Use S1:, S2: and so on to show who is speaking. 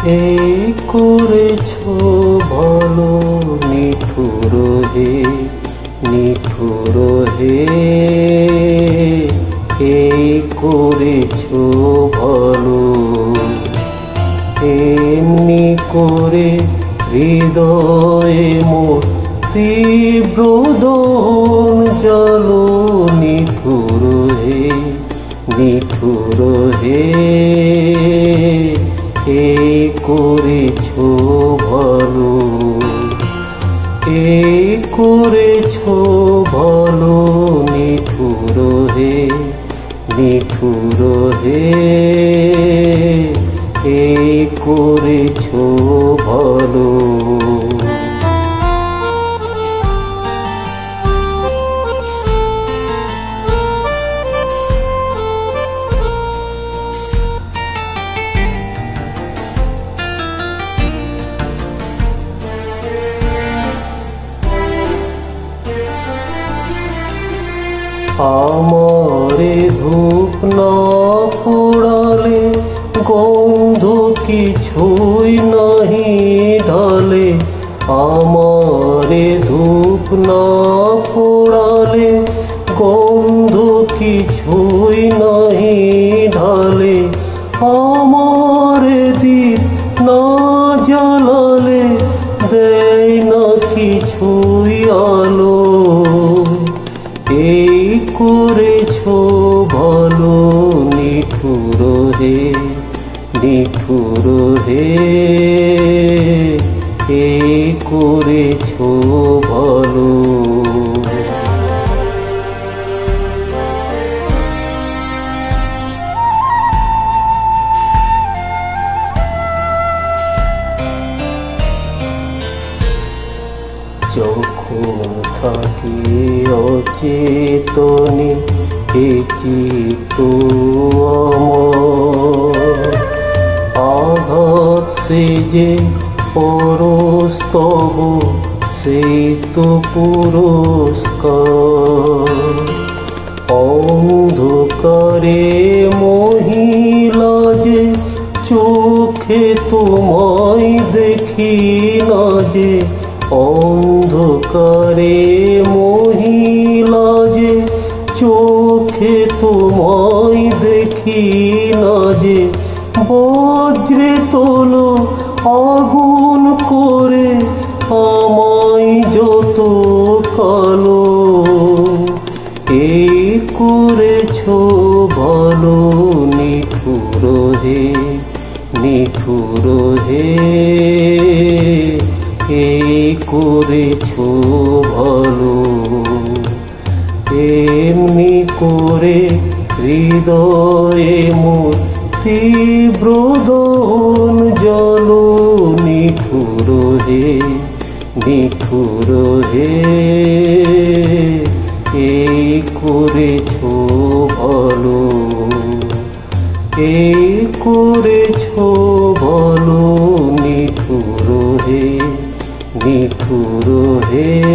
S1: এই করেছ ভালো নিঠুর হে, নিঠুর হে, এই করেছ ভালো। এমনি করে হৃদয়ে মোর তীব্র দহন জ্বালো নিঠুর হে, নিঠুর হে, এই করেছ ভালো। এই করেছ ভালো নিঠুর হে, নিঠুর হে, এই করেছ ভালো। আমারে ধূপ না পোড়ালে গন্ধ কিছুই নাহি ঢালে। আমারে ধূপ না পোড়ালে গন্ধ কিছুই নাহি ঢালে। আমারে দীপ না জ্বালালে দেয় না কিছুই আলো। এই করেছ ভালো নিঠুর হে, নিঠুর হে, এই করেছ ভালো। যখন থাকি অচেতনে এ চিত্ত আমার, আঘাত সে যে পরস্তব সেই তো পুরস্কার। অন্ধকারে মহিলা যে চোখে তোমায় দেখি না যে। অন্ধকারে মহিলা যে চোখে তোমায় দেখি না যে। বজ্রে তোলো আগুন করে আমায় যত কালো। এই করেছ ভালো নিঠুর হে, নিঠুর হে, এই করেছ ভালো। এমনি করে হৃদয়ে মোর তীব্র দহন জ্বালো নিঠুর হে, নিঠুর হে, এই করেছ ভালো। এই করেছ ভালো নিঠুর হে, নিঠুর হে।